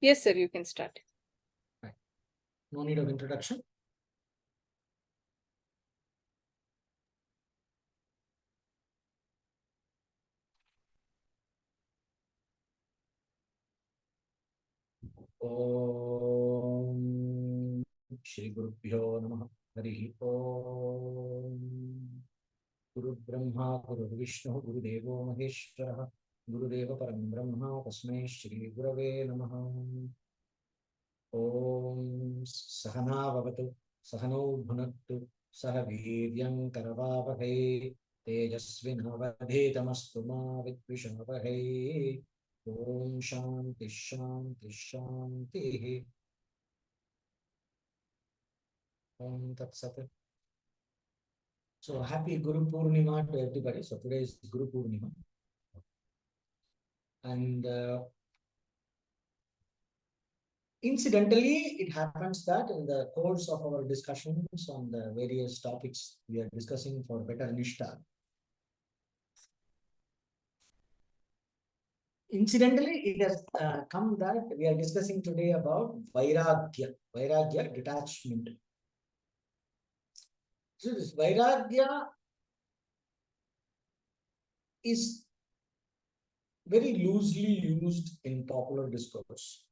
Yes, sir, you can start. Right. No need of introduction. Om Shri Gurubhyo Namaha. Hari Om. Guru Brahma, Guru Vishnu, Guru Devo Maheshwara, Guru Deva Param Brahma, Tasmai Shri Gurave Namaha. Om Sahana Bhavatu, Sahano Bhunattu, Sahaviryam Karavavahai, Tejasvinavadhetamastu ma Vidvishavahai. Om Shanti Shanti Shanti. Om Tat Sat. So happy Guru Purnima to everybody. So today is Guru Purnima. And incidentally, it happens that in the course of our discussions on the various topics we are discussing for better Nishta, incidentally, it has come that we are discussing today about Vairagya, detachment. So this Vairagya is very loosely used in popular discourse.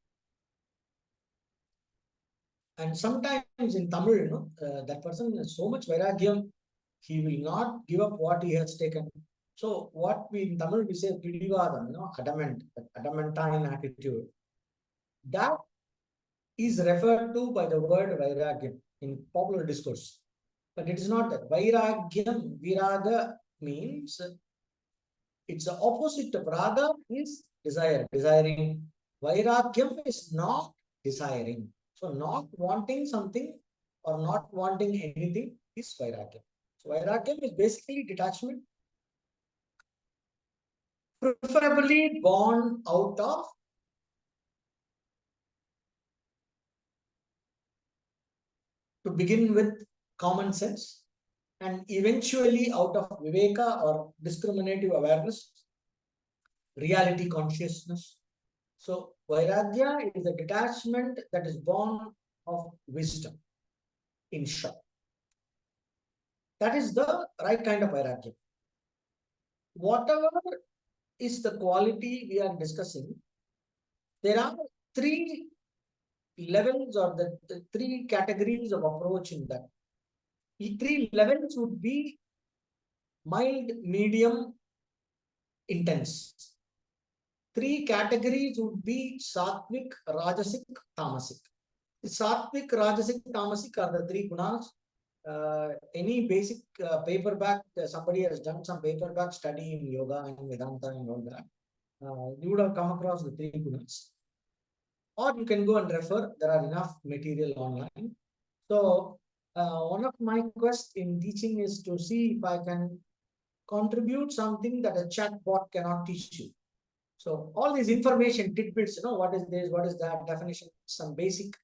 And sometimes in Tamil, that person has so much Vairagyam, he will not give up what he has taken. So what we in Tamil we say pidivadam, adamantine attitude. That is referred to by the word vairagyam in popular discourse. But it is not that. Vairagyam, viraga means it's the opposite of raga is desire, desiring. Vairagyam is not desiring. So not wanting something or not wanting anything is vairagyam. So vairagyam is basically detachment, preferably born out of to begin with common sense and eventually out of viveka or discriminative awareness, reality consciousness. So vairagya is a detachment that is born of wisdom, in short. That is the right kind of vairagya. Whatever is the quality we are discussing, there are three levels or the three categories of approach in that. The three levels would be mild, medium, intense. Three categories would be Sattvic, Rajasic, Tamasic. The Sattvic, Rajasic, Tamasic are the three gunas. Any basic paperback, somebody has done some paperback study in yoga and Vedanta and all that. You would have come across the three gunas. Or you can go and refer, there are enough material online. So one of my quests in teaching is to see if I can contribute something that a chatbot cannot teach you. So all these information tidbits, what is this, what is that, definition, some basic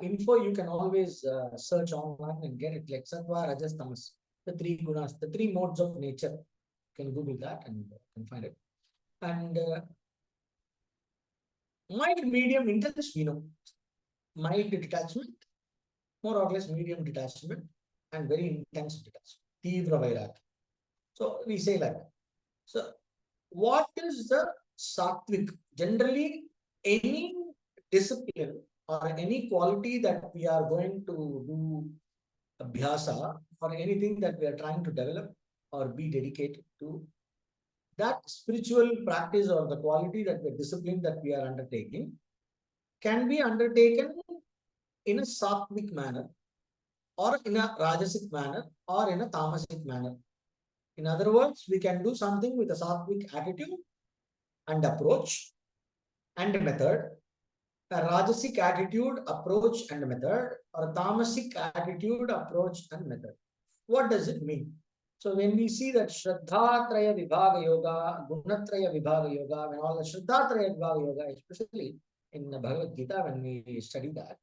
info you can always search online and get it, like Sattva, Rajas, Tamas, the three gunas, the three modes of nature. You can Google that and find it. And mild, medium, intense, mild detachment, more or less medium detachment, and very intense detachment, Tivra Vairagya. So we say like that. So what is the sattvic? Generally, any discipline or any quality that we are going to do abhyasa or anything that we are trying to develop or be dedicated to, that spiritual practice or the quality that the discipline that we are undertaking can be undertaken in a sattvic manner or in a rajasic manner or in a tamasic manner. In other words, we can do something with a sattvic attitude and approach and method, a rajasic attitude, approach and method, or a tamasic attitude, approach and method. What does it mean? So when we see that Shraddha-traya Vibhaga Yoga, Gunatraya Vibhaga Yoga, when all the Shraddha-traya Vibhaga Yoga, especially in the Bhagavad Gita, when we study that,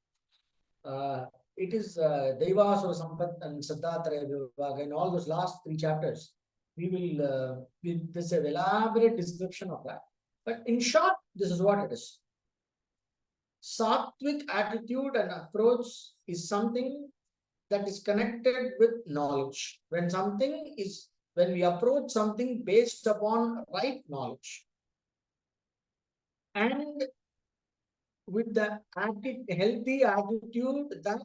it is Devasura Sampat and Shraddha-traya Vibhaga, in all those last three chapters, we will, there's an elaborate description of that. But in short, this is what it is. Sattvic attitude and approach is something that is connected with knowledge. When we approach something based upon right knowledge, and with the healthy attitude that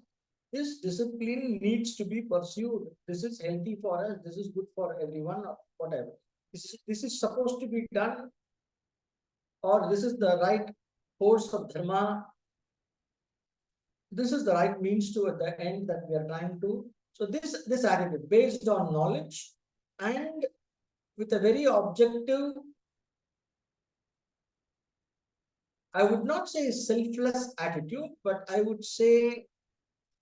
this discipline needs to be pursued. This is healthy for us. This is good for everyone, or whatever. This is supposed to be done, or this is the right course of dharma. This is the right means to at the end that we are trying to. So this attitude based on knowledge and with a very objective, I would not say selfless attitude, but I would say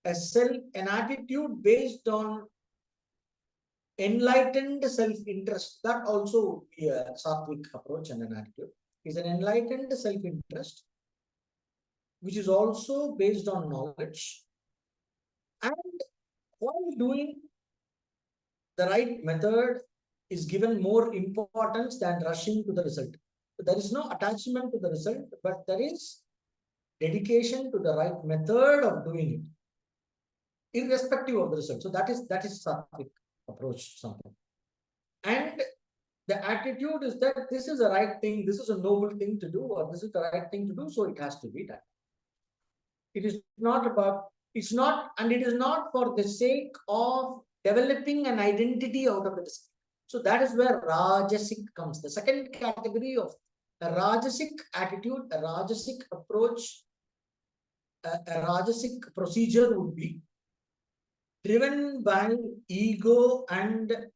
an attitude based on enlightened self-interest. That also would be a sattvic approach and an attitude. Is an enlightened self-interest, which is also based on knowledge. And while doing the right method is given more importance than rushing to the result. So there is no attachment to the result, but there is dedication to the right method of doing it, irrespective of the result. So that is sattvic approach to something. And the attitude is that this is the right thing, this is a noble thing to do, or this is the right thing to do, so it has to be done. It is not about, it's not, and it is not for the sake of developing an identity out of the discipline. So that is where Rajasic comes. The second category of a Rajasic attitude, a Rajasic approach, a Rajasic procedure would be driven by ego and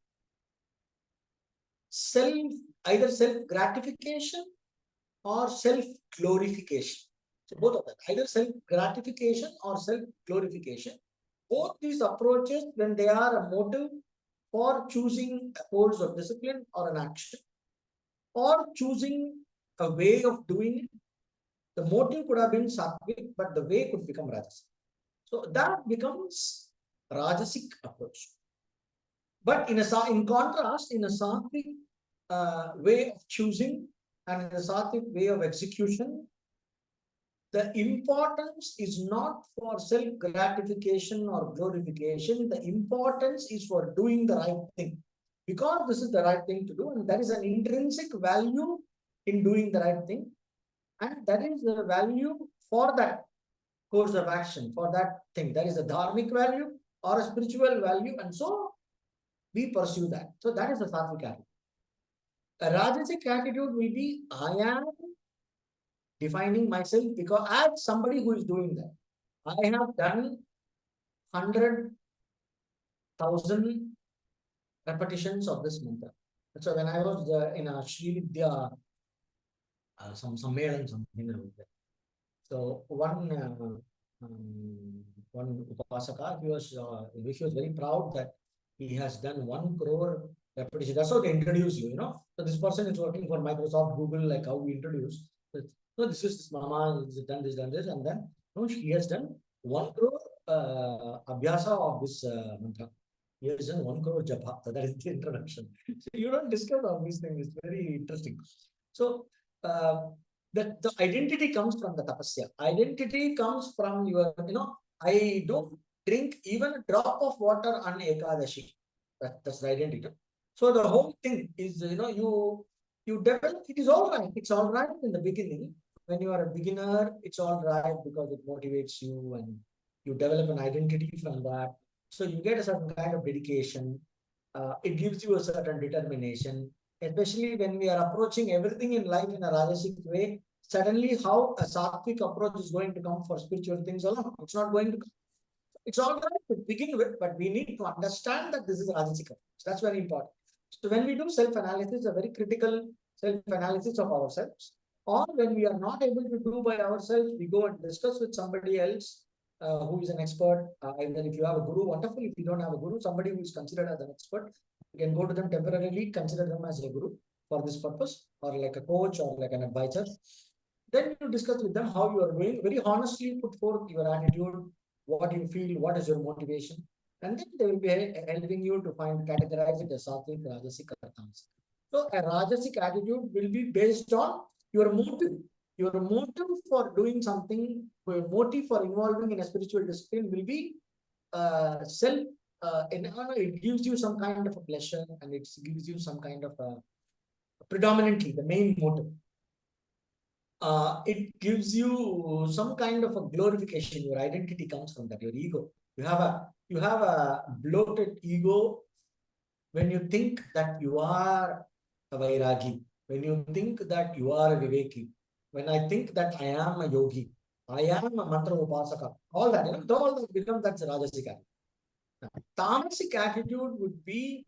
either self-gratification or self-glorification. So both of them, either self-gratification or self-glorification. Both these approaches, when they are a motive for choosing a course of discipline or an action, or choosing a way of doing it, the motive could have been sattvic, but the way could become rajasic. So that becomes rajasic approach. But in contrast, in a sattvic way of choosing and in a sattvic way of execution, the importance is not for self-gratification or glorification. The importance is for doing the right thing, because this is the right thing to do, and there is an intrinsic value in doing the right thing, and that is the value for that course of action, for that thing. There is a dharmic value or a spiritual value, and so we pursue that. So that is the sattvic attitude. A rajasic attitude will be, I am defining myself because as somebody who is doing that. I have done 100,000 repetitions of this mantra. So when I was in a Sri Vidya, some Sammelan, something like that. So one Upasaka, he was very proud that he has done 1 crore repetition. That's how they introduce you, So this person is working for Microsoft, Google, like how we introduce. So this is this Mama, he's done this, and then he has done 1 crore abhyasa of this mantra. He has done 1 crore japa. So that is the introduction. So you don't discover all these things. It's very interesting. So the identity comes from the tapasya. Identity comes from your, I don't drink even a drop of water on Ekadashi. That's the identity. So the whole thing is, you develop, it is all right. It's all right in the beginning. When you are a beginner, it's all right because it motivates you and you develop an identity from that. So you get a certain kind of dedication. It gives you a certain determination, especially when we are approaching everything in life in a rajasic way. Suddenly, how a sattvic approach is going to come for spiritual things alone? It's not going to come. It's all right to begin with, but we need to understand that this is a rajasic approach. That's very important. So when we do self-analysis, a very critical self-analysis of ourselves, or when we are not able to do by ourselves, we go and discuss with somebody else who is an expert. Either if you have a guru, wonderful. If you don't have a guru, somebody who is considered as an expert, you can go to them temporarily, consider them as a guru for this purpose, or like a coach or like an advisor. Then you discuss with them how you are doing, very honestly put forth your attitude, what you feel, what is your motivation, and then they will be helping you to categorize it as sattvic, rajasic, or tamasic. So a rajasic attitude will be based on your motive. your motive for doing something, your motive for involving in a spiritual discipline will be self. It gives you some kind of a pleasure, and it gives you some kind of a, predominantly the main motive. It gives you some kind of a glorification. Your identity comes from that. Your ego. You have a bloated ego when you think that you are a Vairagi, when you think that you are a Viveki, when I think that I am a yogi, I am a mantra upasaka, all that, all that becomes that's Rajasika. Tamasic attitude would be,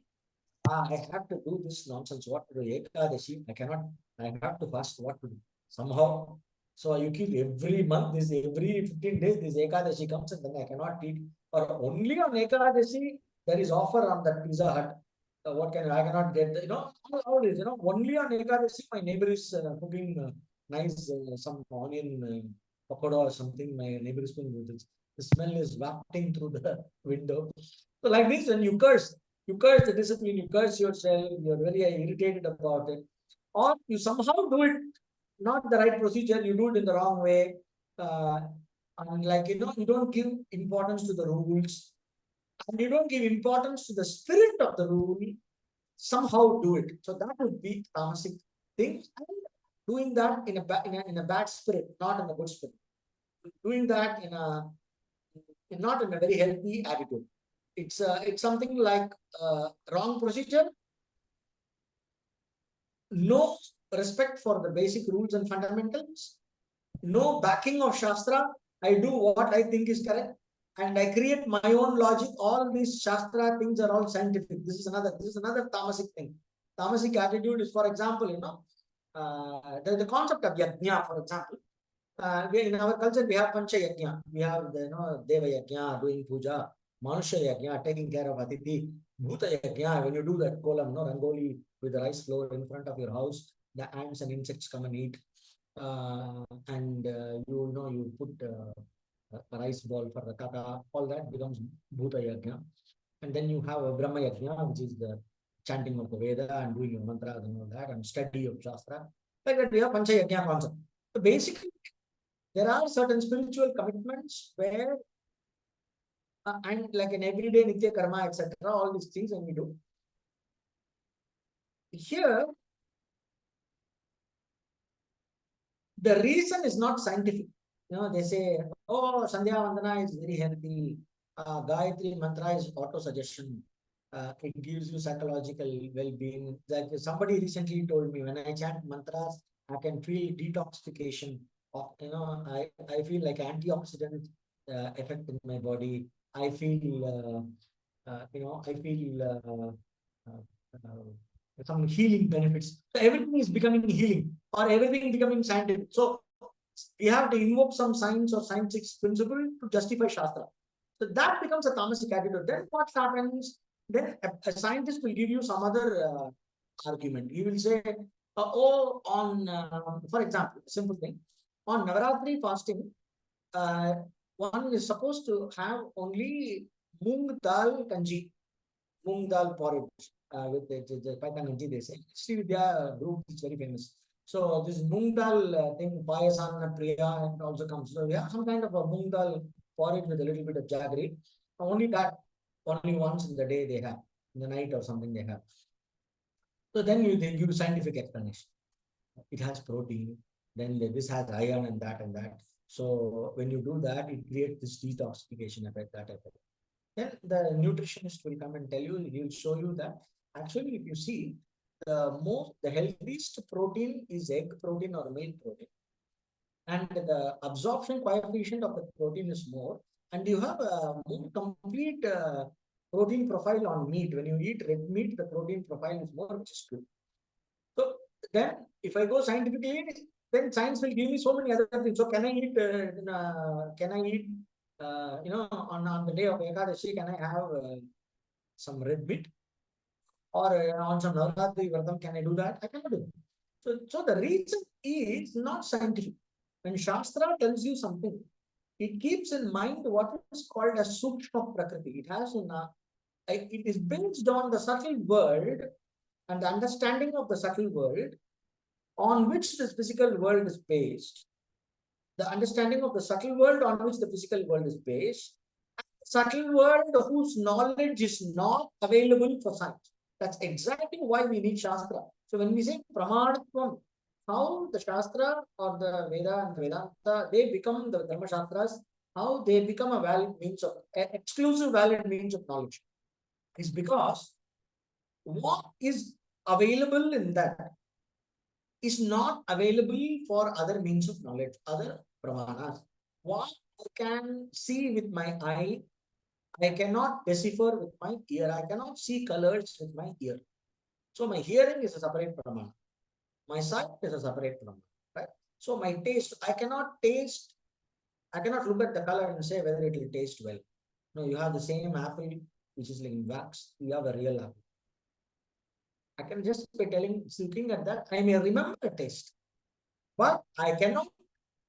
I have to do this nonsense. What to do? Ekadashi, I cannot, I have to fast. What to do? Somehow. So you keep every month, this every 15 days, this Ekadashi comes and then I cannot eat. Or only on Ekadashi, there is offer on that Pizza Hut. What can I cannot get? All this, only on Ekadashi, my neighbor is cooking nice some onion pakoda or something. My neighbor is cooking with it. The smell is wafting through the window. So like this, when you curse the discipline, you curse yourself, you're very irritated about it, or you somehow do it not the right procedure, you do it in the wrong way, uh, and like you don't give importance to the rules, and you don't give importance to the spirit of the rule, somehow do it. So that would be tamasic thing, and doing that in a bad spirit, not in a good spirit. Doing that not in a very healthy attitude. It's something like wrong procedure, no respect for the basic rules and fundamentals, no backing of Shastra. I do what I think is correct, and I create my own logic. All these Shastra things are all scientific. This is another tamasic thing. Tamasic attitude is, for example, the concept of yajna, for example. In our culture, we have Pancha Yajna. We have Deva Yajna, doing puja, Manusha Yajna, taking care of Atithi, Bhuta Yajna, when you do that kolam, Rangoli with the rice floor in front of your house, the ants and insects come and eat. And you put a rice ball for the kaka, all that becomes Bhuta Yajna. And then you have a Brahma Yajna, which is the chanting of the Veda and doing your mantras and all that, and study of Shastra. Like that, we have Pancha Yajna concept. So basically, there are certain spiritual commitments where, and like an everyday Nitya Karma, etc., all these things, and we do. Here, the reason is not scientific. They say, oh, Sandhya Vandana is very healthy. Gayatri Mantra is auto suggestion. It gives you psychological well-being. Like somebody recently told me, when I chant mantras, I can feel detoxification. I feel like antioxidant effect in my body. I feel, I feel some healing benefits. So everything is becoming healing, or everything becoming scientific. So we have to invoke some science or scientific principle to justify Shastra. So that becomes a tamasic attitude. Then what happens? Then a scientist will give you some other argument. He will say, for example, simple thing, on Navaratri fasting, uh, one is supposed to have only moong dal kanji, moong dal porridge with the Paitanganji, they say. Sri Vidya group is very famous. So this moong dal thing, payasan priya, and also comes. So we have some kind of a moong dal porridge with a little bit of jaggery. Only that, only once in the day they have, in the night or something they have. So then they give scientific explanation. It has protein, then this has iron and that and that. So when you do that, it creates this detoxification effect, that effect. Then the nutritionist will come and tell you, he will show you that actually, if you see, the healthiest protein is egg protein or milk protein. And the absorption coefficient of the protein is more. And you have a more complete protein profile on meat. When you eat red meat, the protein profile is more, which is good. So then, if I go scientifically, then science will give me so many other things. So can I eat? On the day of Ekadashi, can I have some red meat? Or on some Navratri Vratam, can I do that? I cannot do it. So the reason is not scientific. When Shastra tells you something, it keeps in mind what is called as Sukshma Prakriti. It is based on the subtle world and the understanding of the subtle world, on which this physical world is based, the understanding of the subtle world on which the physical world is based, subtle world whose knowledge is not available for science. That's exactly why we need Shastra. So when we say Pramanatvam, how the Shastra or the Veda and Vedanta, they become the Dharma Shastras, how they become a valid means of, exclusive valid means of knowledge, is because what is available in that is not available for other means of knowledge, other Pramanas. What I can see with my eye, I cannot decipher with my ear. I cannot see colors with my ear. So my hearing is a separate pramana. My sight is a separate pramana. Right? So my taste, I cannot taste, I cannot look at the color and say whether it will taste well. No, you have the same apple which is like in wax. You have a real apple. I can just by telling, looking at that, I may remember the taste, but I cannot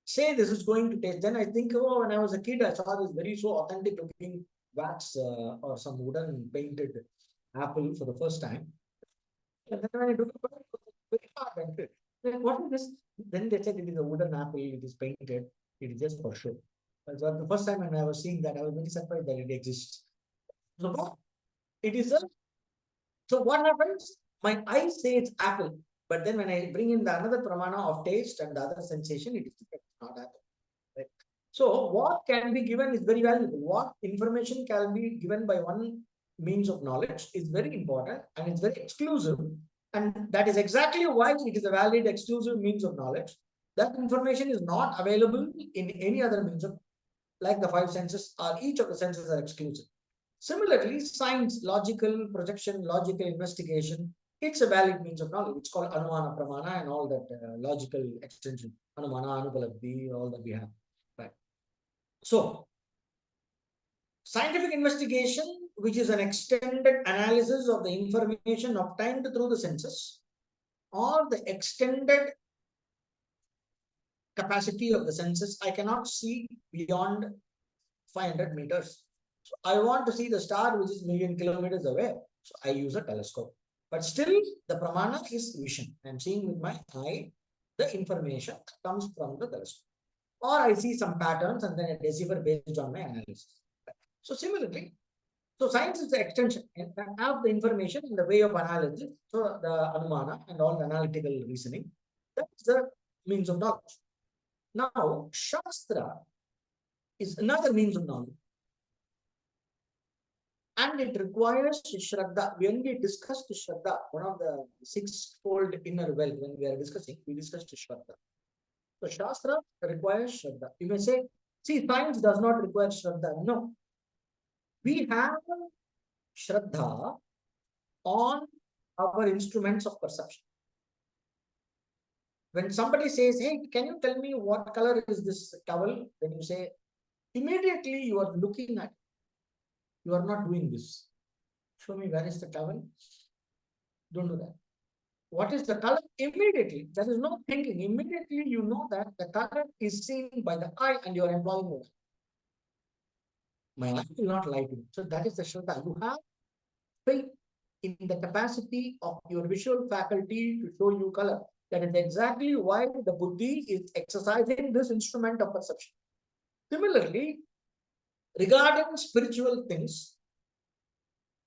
say this is going to taste. Then I think, oh, when I was a kid, I saw this very so authentic looking wax or some wooden painted apple for the first time. And then when I took it, it was very hard. Like, what is this? Then they said it is a wooden apple, it is painted, it is just for show. So the first time when I was seeing that, I was very surprised that it exists. So it is a, so what happens? My eyes say it's apple, but then when I bring in the another pramana of taste and the other sensation, it is not apple. Right? So what can be given is very valuable. What information can be given by one means of knowledge is very important and it's very exclusive. And that is exactly why it is a valid exclusive means of knowledge. That information is not available in any other means of, like the five senses, or each of the senses are exclusive. Similarly, science, logical projection, logical investigation, it's a valid means of knowledge. It's called Anumana Pramana and all that logical extension, Anumana, Anupalabdhi, all that we have. Right. So, scientific investigation, which is an extended analysis of the information obtained through the senses, or the extended capacity of the senses, I cannot see beyond 500 meters. So I want to see the star which is million kilometers away. So I use a telescope. But still, the pramana is vision. I'm seeing with my eye the information that comes from the telescope. Or I see some patterns and then I decipher based on my analysis. So similarly, so science is the extension and have the information in the way of analysis. So the anumana and all the analytical reasoning, that's the means of knowledge. Now, Shastra is another means of knowledge. And it requires Shraddha. When we discussed Shraddha, one of the six-fold inner wealth, when we are discussing, we discussed Shraddha. So Shastra requires Shraddha. You may say, see, science does not require Shraddha. No. We have Shraddha on our instruments of perception. When somebody says, hey, can you tell me what color is this towel? Then you say, immediately you are looking at it. You are not doing this. Show me where is the towel. Don't do that. What is the color? Immediately. There is no thinking. Immediately you know that the color is seen by the eye and you are employing it. My eye will not lie to you. So that is the Shraddha. You have faith in the capacity of your visual faculty to show you color. That is exactly why the Buddhi is exercising this instrument of perception. Similarly, regarding spiritual things,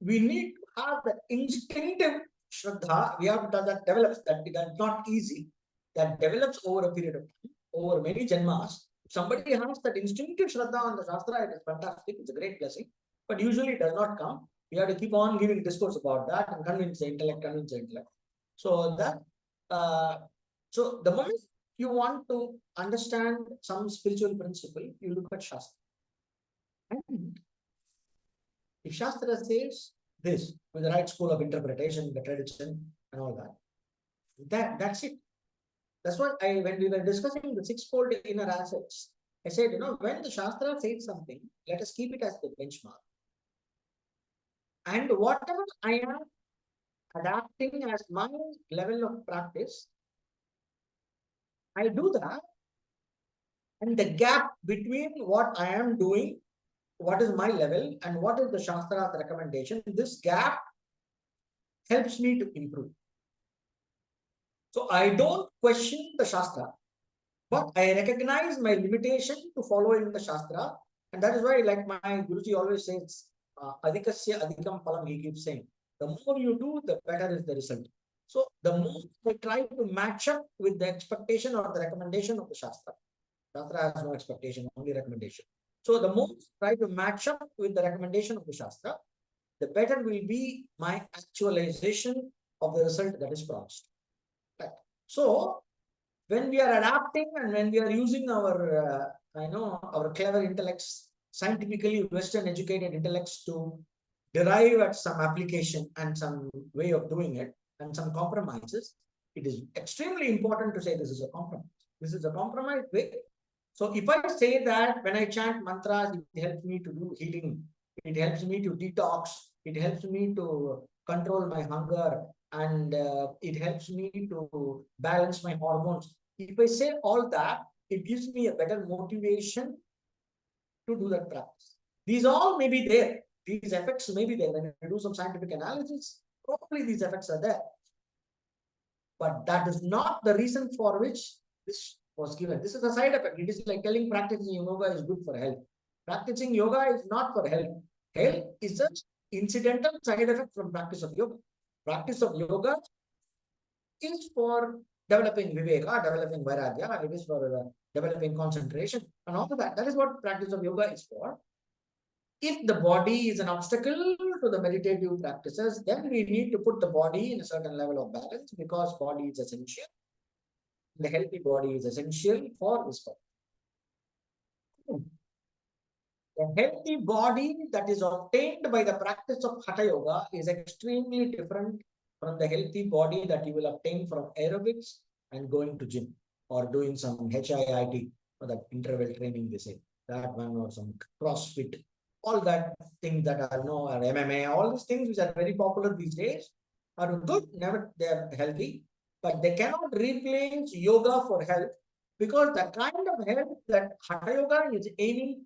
we need to have the instinctive Shraddha. We have to that develops, that is not easy, that develops over a period of time, over many janmas. If somebody has that instinctive Shraddha on the Shastra, it is fantastic, it's a great blessing, but usually it does not come. We have to keep on giving discourse about that and convince the intellect. So that, so the moment you want to understand some spiritual principle, you look at Shastra. And if Shastra says this with the right school of interpretation, the tradition, and all that, that's it. That's what when we were discussing the six-fold inner assets, I said, when the Shastra says something, let us keep it as the benchmark. And whatever I am adapting as my level of practice, I do that. And the gap between what I am doing, what is my level, and what is the Shastra's recommendation, this gap helps me to improve. So I don't question the Shastra, but I recognize my limitation to following the Shastra. And that is why, like my Guruji always says, adhikasya adhikam phalam, he keeps saying, the more you do, the better is the result. So the more I try to match up with the expectation or the recommendation of the Shastra. Shastra has no expectation, only recommendation. So the more I try to match up with the recommendation of the Shastra, the better will be my actualization of the result that is promised. Right. So when we are adapting and when we are using our, our clever intellects, scientifically Western educated intellects to derive at some application and some way of doing it and some compromises, it is extremely important to say this is a compromise. This is a compromise way. So if I say that when I chant mantras, it helps me to do healing, it helps me to detox, it helps me to control my hunger, and it helps me to balance my hormones. If I say all that, it gives me a better motivation to do that practice. These all may be there. These effects may be there. When you do some scientific analysis, probably these effects are there. But that is not the reason for which this was given. This is a side effect. It is like telling practicing yoga is good for health. Practicing yoga is not for health. Health is an incidental side effect from practice of yoga. Practice of yoga is for developing viveka, developing vairagya, it is for developing concentration and all of that. That is what practice of yoga is for. If the body is an obstacle to the meditative practices, then we need to put the body in a certain level of balance, because body is essential. The healthy body is essential for this purpose. The healthy body that is obtained by the practice of Hatha Yoga is extremely different from the healthy body that you will obtain from aerobics and going to gym or doing some HIIT or that interval training, they say, that one, or some CrossFit, all that things that are or MMA, all these things which are very popular these days are good, never they are healthy, but they cannot replace yoga for health, because the kind of health that Hatha Yoga is aiming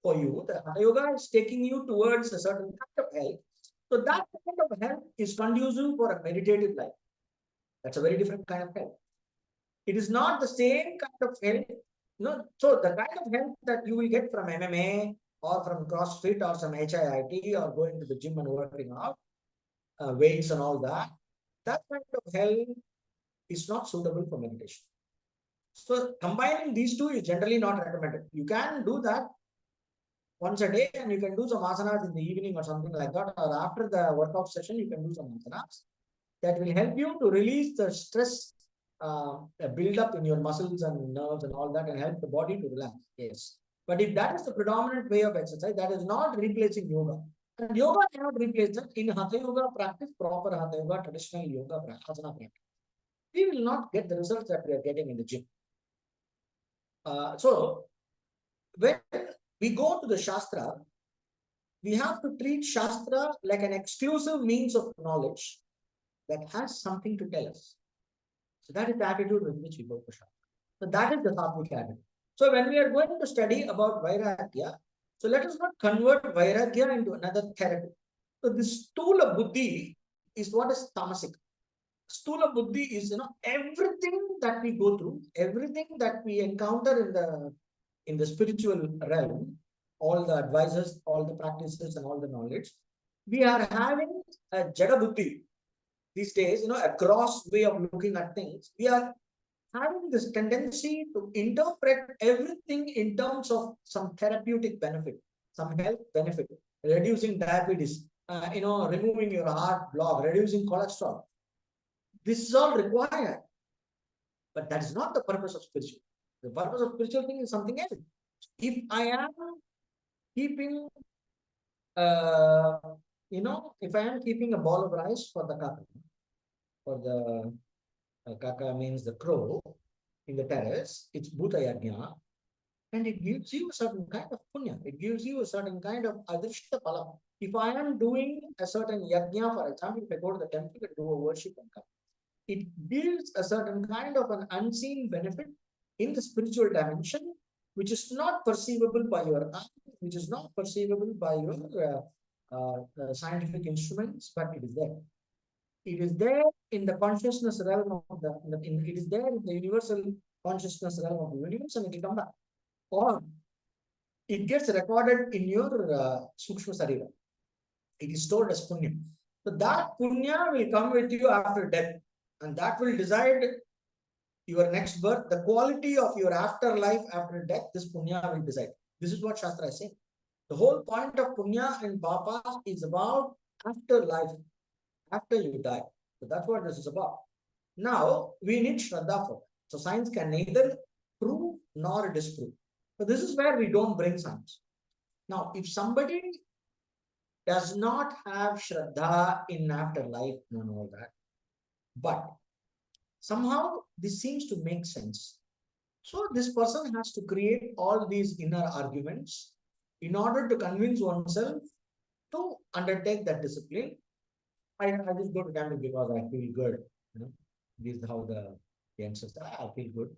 for you, the Hatha Yoga is taking you towards a certain kind of health. So that kind of health is conducive for a meditative life. That's a very different kind of health. It is not the same kind of health. No, so the kind of health that you will get from MMA or from CrossFit or some HIIT or going to the gym and working out, weights and all that, that kind of health is not suitable for meditation. So combining these two is generally not recommended. You can do that once a day, and you can do some asanas in the evening or something like that, or after the workout session, you can do some asanas that will help you to release the stress build up in your muscles and nerves and all that, and help the body to relax. Yes. But if that is the predominant way of exercise, that is not replacing yoga. And yoga cannot replace that. In Hatha Yoga practice, proper Hatha Yoga, traditional yoga asana practice, we will not get the results that we are getting in the gym. So when we go to the Shastra, we have to treat Shastra like an exclusive means of knowledge that has something to tell us. So that is the attitude with which we go to Shastra. So that is the Sattvic attitude. So when we are going to study about Vairagya, so let us not convert Vairagya into another therapy. So this Stula Buddhi is what is tamasic. Stula Buddhi is, everything that we go through, everything that we encounter in the spiritual realm, all the advices, all the practices, and all the knowledge, we are having a Jada Buddhi these days, a gross way of looking at things. We are having this tendency to interpret everything in terms of some therapeutic benefit, some health benefit, reducing diabetes, removing your heart block, reducing cholesterol. This is all required. But that is not the purpose of spiritual. The purpose of spiritual thing is something else. If I am keeping, if I am keeping a ball of rice for the kaka, for the kaka means the crow in the terrace, it's bhuta yajna, and it gives you a certain kind of punya. It gives you a certain kind of adrishta phala. If I am doing a certain yajna, for example, if I go to the temple and do a worship and come, it gives a certain kind of an unseen benefit in the spiritual dimension, which is not perceivable by your eye, which is not perceivable by your scientific instruments, but it is there. It is there in the consciousness realm of it is there in the universal consciousness realm of the universe, and it will come back. Or it gets recorded in your Sukshma Sarira. It is stored as punya. So that punya will come with you after death, and that will decide your next birth, the quality of your afterlife after death. This punya will decide. This is what Shastra is saying. The whole point of punya and papa is about afterlife, after you die. So that's what this is about. Now we need Shraddha for that. So science can neither prove nor disprove. So this is where we don't bring science. Now, if somebody does not have Shraddha in afterlife and all that, but somehow this seems to make sense. So this person has to create all these inner arguments in order to convince oneself to undertake that discipline. I just go to temple because I feel good. This is how the ancestors. I feel good.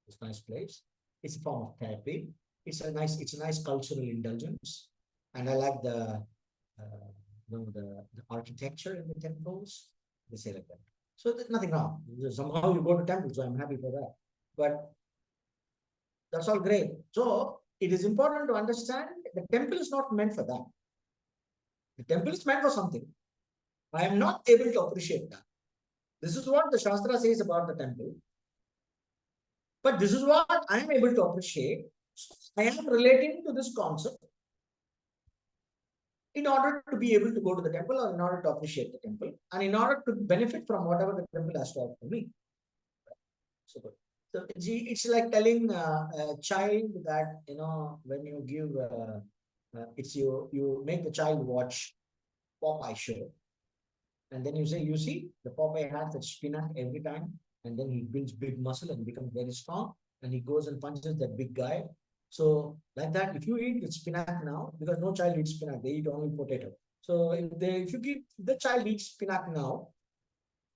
It's a nice place. It's a form of therapy. It's a nice cultural indulgence, and I like the architecture in the temples. They say like that. So there's nothing wrong. Somehow you go to temple, so I'm happy for that. But that's all great. So it is important to understand the temple is not meant for that. The temple is meant for something. I am not able to appreciate that. This is what the Shastra says about the temple. But this is what I am able to appreciate. So I am relating to this concept in order to be able to go to the temple, or in order to appreciate the temple, and in order to benefit from whatever the temple has to offer me. So good. So it's like telling a child that, when you give, you make the child watch Popeye show, and then you say, you see, the Popeye has that spinach every time, and then he builds big muscle and becomes very strong, and he goes and punches that big guy. So like that, if you eat the spinach now, because no child eats spinach, they eat only potato. So if you give the child eats spinach now,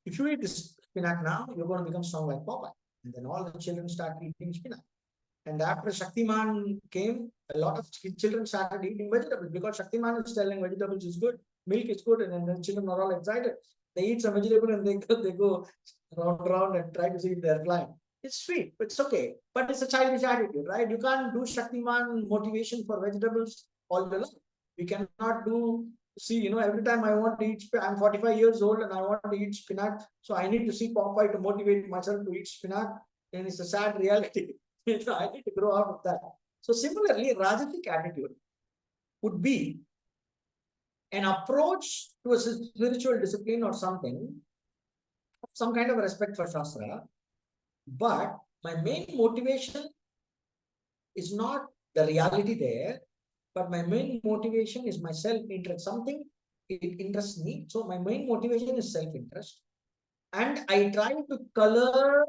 if you eat this spinach now, you're going to become strong like Popeye. And then all the children start eating spinach. And after Shaktiman came, a lot of children started eating vegetables because Shaktiman is telling vegetables is good, milk is good, and then children are all excited. They eat some vegetable and they go round and try to see if they're flying. It's sweet, it's okay, but it's a childish attitude, right? You can't do Shaktiman motivation for vegetables all the life. We cannot do, every time I want to eat, I'm 45 years old and I want to eat spinach, so I need to see Popeye to motivate myself to eat spinach, and it's a sad reality. I need to grow out of that. So similarly, Rajasic attitude would be an approach to a spiritual discipline or something, some kind of respect for Shastra, but my main motivation is not the reality there, but my main motivation is my self-interest. Something, it interests me. So my main motivation is self-interest. And I try to color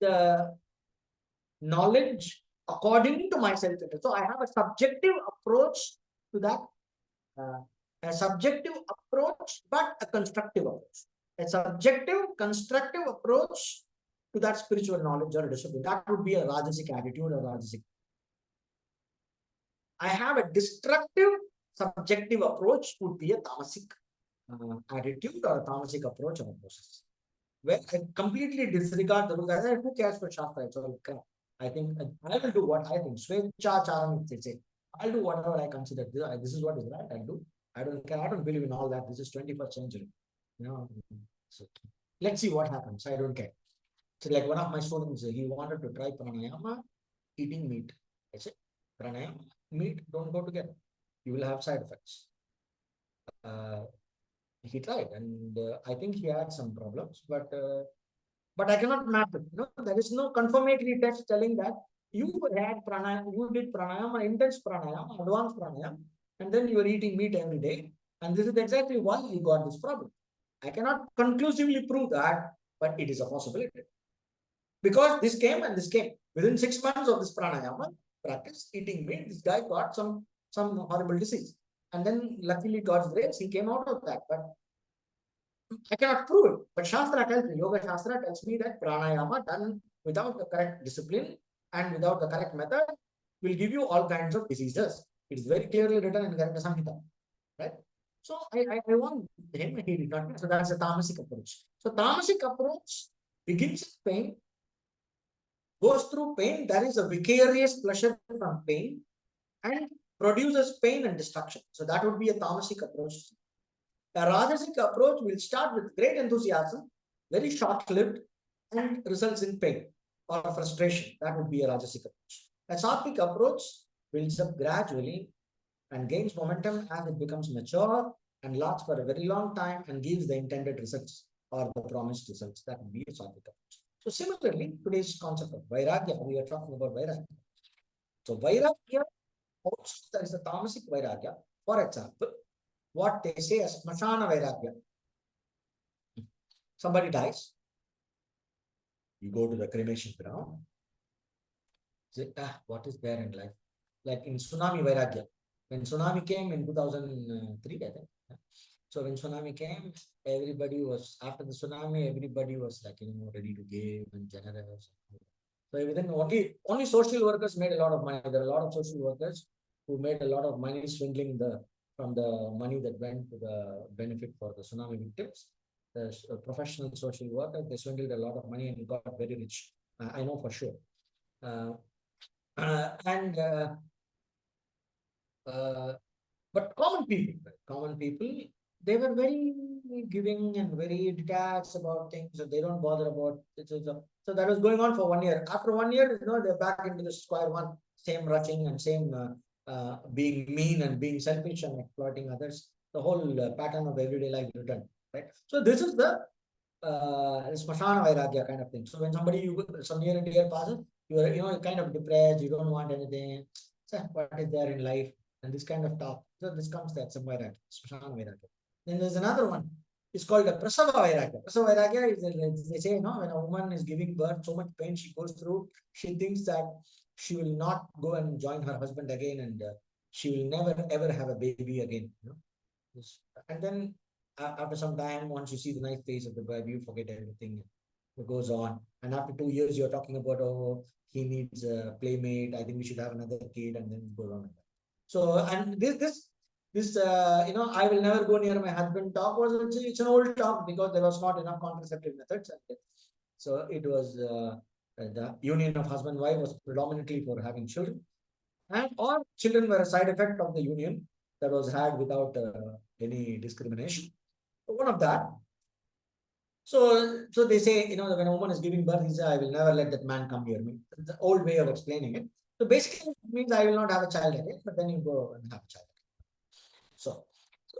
the knowledge according to my self-interest. So I have a subjective approach to that. A subjective approach, but a constructive approach. A subjective, constructive approach to that spiritual knowledge or discipline. That would be a Rajasic attitude or Rajasic. I have a destructive, subjective approach, would be a Tamasic attitude or a Tamasic approach or a process. Where I completely disregard the rules. Who cares for Shastra? It's all crap. I think I will do what I think. Swechacharam, they say. I'll do whatever I consider. This is what is right. I'll do. I don't care. I don't believe in all that. This is 21st century. So let's see what happens. I don't care. So like one of my students, he wanted to try pranayama, eating meat. I said, pranayama, meat don't go together. You will have side effects. He tried, and I think he had some problems, but I cannot map it. There is no confirmatory text telling that you had pranayama, you did pranayama, intense pranayama, advanced pranayama, and then you are eating meat every day, and this is exactly why you got this problem. I cannot conclusively prove that, but it is a possibility. Because this came and this came. Within 6 months of this pranayama practice, eating meat, this guy got some horrible disease. And then luckily God's grace, he came out of that. But I cannot prove it. But Shastra tells me, Yoga Shastra tells me that pranayama done without the correct discipline and without the correct method will give you all kinds of diseases. It is very clearly written in Garga Samhita. Right? So I want him, he did not. So that's a tamasic approach. So tamasic approach begins with pain, goes through pain. There is a vicarious pleasure from pain and produces pain and destruction. So that would be a tamasic approach. A rajasic approach will start with great enthusiasm, very short-lived, and results in pain or frustration. That would be a rajasic approach. A sattvic approach builds up gradually and gains momentum as it becomes mature and lasts for a very long time and gives the intended results or the promised results. That would be a sattvic approach. So similarly, today's concept of vairagya, we are talking about vairagya. So vairagya, also there is a tamasic vairagya. For example, what they say as smashana vairagya. Somebody dies, you go to the cremation ground, say, what is there in life? Like in tsunami vairagya. When tsunami came in 2003, I think. So when tsunami came, everybody was, after the tsunami, everybody was like, ready to give and generous. So everything, only social workers made a lot of money. There are a lot of social workers who made a lot of money swindling from the money that went to the benefit for the tsunami victims. The professional social workers, they swindled a lot of money and got very rich. I know for sure. And but common people, they were very giving and very detached about things, so they don't bother about it. So that was going on for 1 year. After 1 year, they're back into the square one, same rushing and same being mean and being selfish and exploiting others. The whole pattern of everyday life returned, right? So this is the smashana vairagya kind of thing. So when some near and dear passes, you are kind of depressed, you don't want anything. So what is there in life? And this kind of talk. So this comes that some vairagya, smashana vairagya. Then there's another one. It's called a prasava vairagya. Prasava vairagya is, they say, when a woman is giving birth, so much pain she goes through, she thinks that she will not go and join her husband again, and she will never ever have a baby again. And then after some time, once you see the nice face of the baby, you forget everything. It goes on. And after 2 years, you're talking about, oh, he needs a playmate. I think we should have another kid, and then it goes on. So, and this I will never go near my husband talk was, it's an old talk because there was not enough contraceptive methods. So it was the union of husband and wife was predominantly for having children, and all children were a side effect of the union that was had without any discrimination. So one of that. So they say, when a woman is giving birth, he says, I will never let that man come near me. It's the old way of explaining it. So basically, it means I will not have a child again, but then you go and have a child. So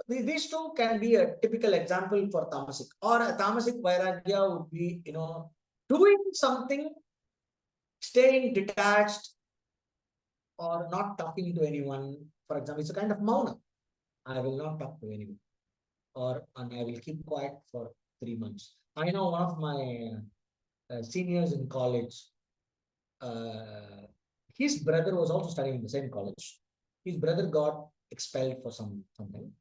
these two can be a typical example for tamasic, or a tamasic vairagya would be, doing something, staying detached, or not talking to anyone. For example, it's a kind of mauna. I will not talk to anyone, and I will keep quiet for 3 months. I know one of my seniors in college, uh, his brother was also studying in the same college. His brother got expelled for something.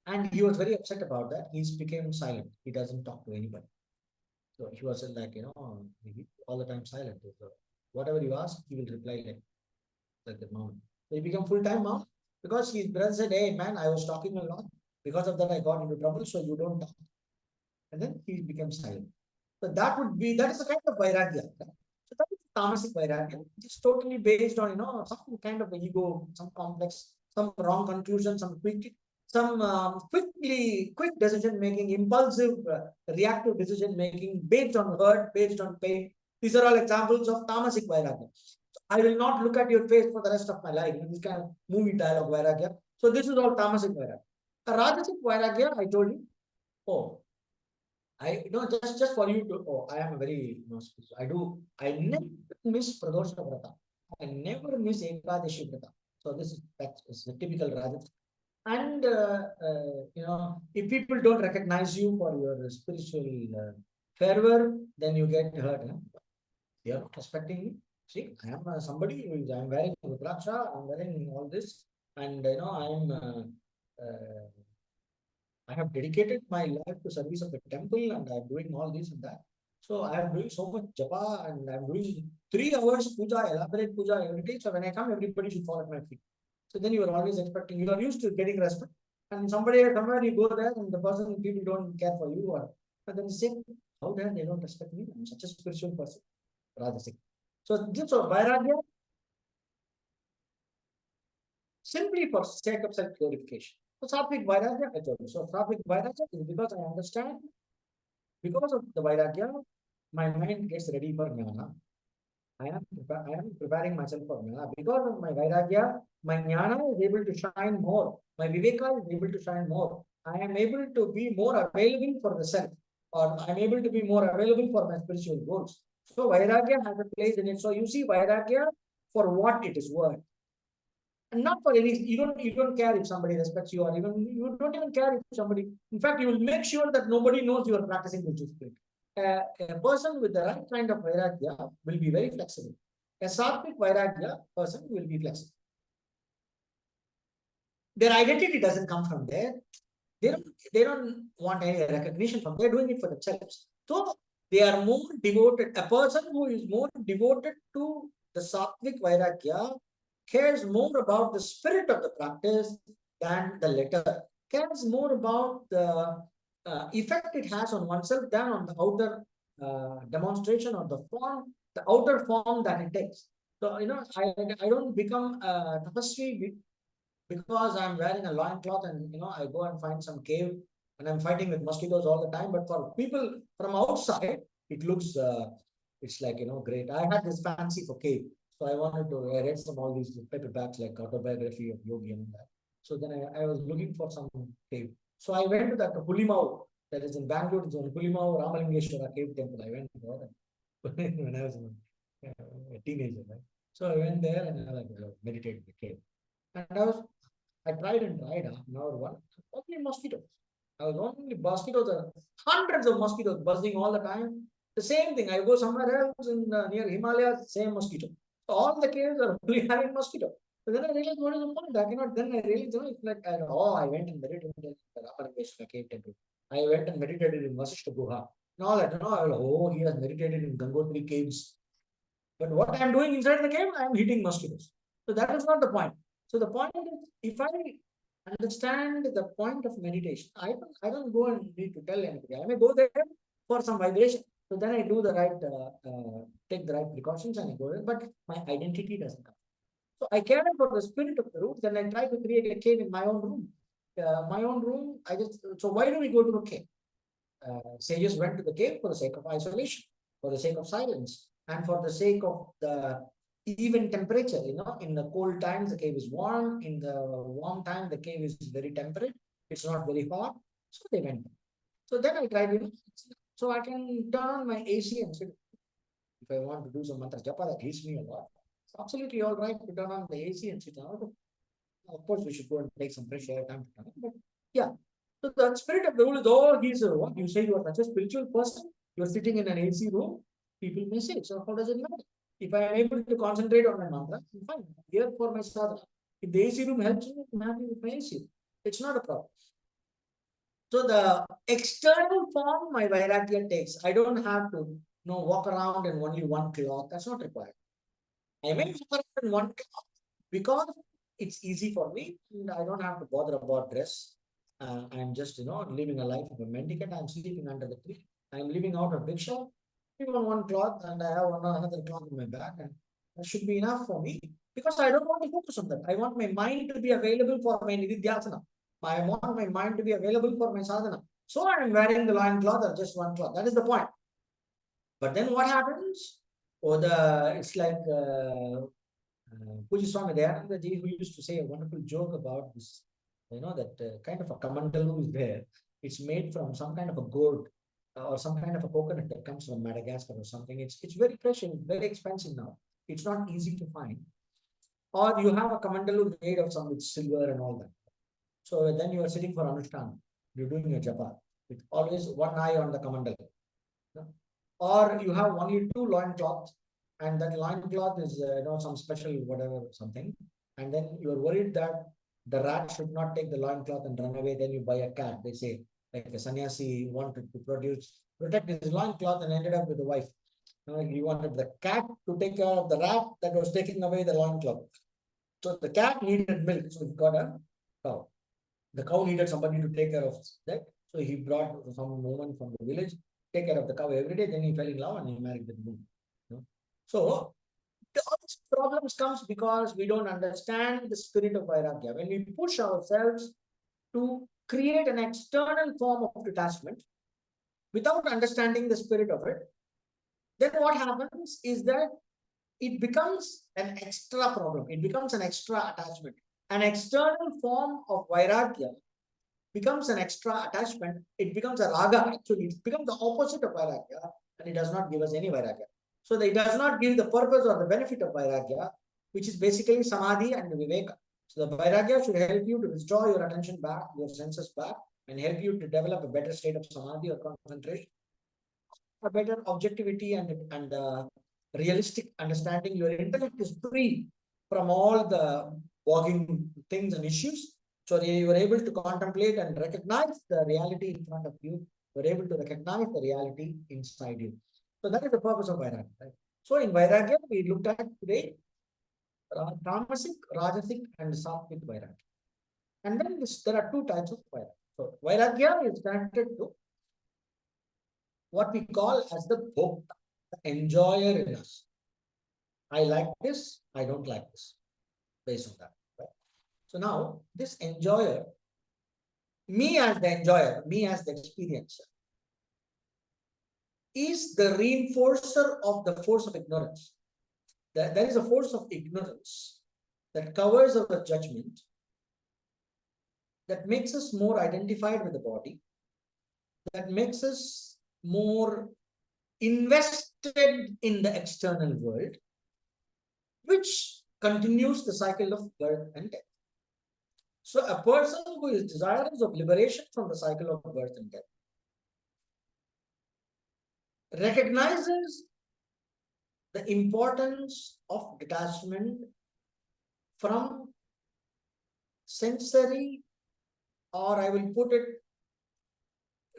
And he was very upset about that. He became silent. He doesn't talk to anybody. So he was like, all the time silent. So whatever you ask, he will reply like the monk. So he became full-time monk because his brother said, hey man, I was talking a lot. Because of that, I got into trouble. So you don't talk. And then he became silent. So that is a kind of vairagya. So that is tamasic vairagya. It's totally based on, some kind of ego, some complex, some wrong conclusion, some quick decision making, impulsive, reactive decision making based on hurt, based on pain. These are all examples of tamasic vairagya. So I will not look at your face for the rest of my life. This kind of movie dialogue vairagya. So this is all tamasic vairagya. A rajasic vairagya, I told you, oh, just for you to, I am a very, I never miss Pradosha Vrata. I never miss Ekadashi Vrata. So that's the typical Rajas. And, if people don't recognize you for your spiritual fervor, then you get hurt. They are not respecting you. See, I am somebody who I'm wearing Rudraksha, I'm wearing all this, and, I have dedicated my life to service of the temple, and I'm doing all this and that. So I am doing so much japa, and I'm doing 3 hours puja, elaborate puja every day. So when I come, everybody should fall at my feet. So then you are always expecting, you are used to getting respect. And somewhere you go there and the person, people don't care for you, or and then say, how dare they don't respect me? I'm such a spiritual person. Rajasic. So this or Vairagya, simply for sake of self-glorification. So Sattvic Vairagya, I told you. So Sattvic Vairagya is because I understand, because of the Vairagya, my mind gets ready for jnana. I am preparing myself for jnana. Because of my Vairagya, my jnana is able to shine more. My Viveka is able to shine more. I am able to be more available for the self, or I am able to be more available for my spiritual goals. So Vairagya has a place in it. So you see Vairagya for what it is worth. And not for any, you don't care if somebody respects you, or even you don't even care if somebody, in fact, you will make sure that nobody knows you are practicing virtue spirit. A person with the right kind of vairagya will be very flexible. A sattvic vairagya person will be flexible. Their identity doesn't come from there. They don't want any recognition from, they're doing it for themselves. So they are more devoted. A person who is more devoted to the sattvic vairagya cares more about the spirit of the practice than the letter, cares more about the effect it has on oneself than on the outer demonstration or the outer form that it takes. So, I don't become a tapasvi because I'm wearing a loincloth and I go and find some cave and I'm fighting with mosquitoes all the time. But for people from outside, it looks it's like great. I had this fancy for cave, so I read some all these paperbacks like autobiography of Yogi and that. So then I was looking for some cave. So I went to that Hulimau that is in Bangalore. It's on Hulimau Ramalingeshwara cave temple. I went there when I was a teenager, right? So I went there and I meditated in the cave. And I tried and tried half an hour, only mosquitoes. I was only mosquitoes, hundreds of mosquitoes buzzing all the time. The same thing. I go somewhere else in near Himalayas, same mosquito. So all the caves are only having mosquito. So then I realized what is the point? I cannot. Then I realized, it's like I went and meditated in the Ramanaveshwara cave temple. I went and meditated in Vasishta Guha. And all that, he has meditated in Gangotri caves. But what I'm doing inside the cave, I'm hitting mosquitoes. So that is not the point. So the point is, if I understand the point of meditation, I don't go and need to tell anybody. I may go there for some vibration. So then I do the right, take the right precautions and I go there. But my identity doesn't come. So I care for the spirit of the room. Then I try to create a cave in my own room. My own room. So why do we go to a cave? Sages went to the cave for the sake of isolation, for the sake of silence, and for the sake of the even temperature. In the cold times, the cave is warm. In the warm time, the cave is very temperate. It's not very hot. So they went. So then I tried, so I can turn on my AC and sit. If I want to do some mantra japa, that heats me a lot. It's absolutely all right to turn on the AC and sit down. Of course, we should go and take some fresh air time to time. But yeah, so the spirit of the rule is, he's what you say you are such a spiritual person. You are sitting in an AC room. People may say, so how does it matter? If I am able to concentrate on my mantra, I'm fine. I'm here for my sadhana. If the AC room helps me, I'm happy with my AC. It's not a problem. So the external form my vairagya takes. I don't have to walk around in only one cloth. That's not required. I may walk around in one cloth because it's easy for me and I don't have to bother about dress. I'm just, living a life of a mendicant. I'm sleeping under the tree. I'm living out of bhiksha, living on one cloth, and I have another cloth in my back, and that should be enough for me because I don't want to focus on that. I want my mind to be available for my nididhyasana. I want my mind to be available for my sadhana. So I'm wearing the loin cloth or just one cloth. That is the point. But then what happens? It's like Puji Swami Dayananda Ji, who used to say a wonderful joke about this, that kind of a kamandalu is there. It's made from some kind of a gourd or some kind of a coconut that comes from Madagascar or something. It's very precious, very expensive now. It's not easy to find. Or you have a kamandalu made of some with silver and all that. So then you are sitting for Anushthan. You're doing your japa with always one eye on the kamandalu. Or you have only two loincloths, and that loincloth is some special whatever something, and then you are worried that the rat should not take the loincloth and run away. Then you buy a cat. They say like a sannyasi wanted to protect his loincloth and ended up with a wife. He wanted the cat to take care of the rat that was taking away the loincloth. So the cat needed milk, so he got a cow. The cow needed somebody to take care of that. So he brought some woman from the village, take care of the cow every day. Then he fell in love and he married the woman. So all these problems comes because we don't understand the spirit of Vairagya. When we push ourselves to create an external form of detachment without understanding the spirit of it, then what happens is that it becomes an extra problem. It becomes an extra attachment. An external form of Vairagya becomes an extra attachment. It becomes a raga. Actually, it becomes the opposite of Vairagya, and it does not give us any Vairagya. So it does not give the purpose or the benefit of Vairagya, which is basically Samadhi and Viveka. So the Vairagya should help you to restore your attention back, your senses back, and help you to develop a better state of Samadhi or concentration, a better objectivity and realistic understanding. Your intellect is free from all the bogging things and issues. So you are able to contemplate and recognize the reality in front of you. You are able to recognize the reality inside you. So that is the purpose of Vairagya. Right? So in Vairagya, we looked at today Tamasic, Rajasic, and Sattvic Vairagya. And then there are two types of Vairagya. So Vairagya is connected to what we call as the bhokta, the enjoyer in us. I like this, I don't like this, based on that. Right? So now this enjoyer, me as the enjoyer, me as the experiencer, is the reinforcer of the force of ignorance. There is a force of ignorance that covers our judgment, that makes us more identified with the body, that makes us more invested in the external world, which continues the cycle of birth and death. So a person who is desirous of liberation from the cycle of birth and death recognizes the importance of detachment from sensory, or I will put it,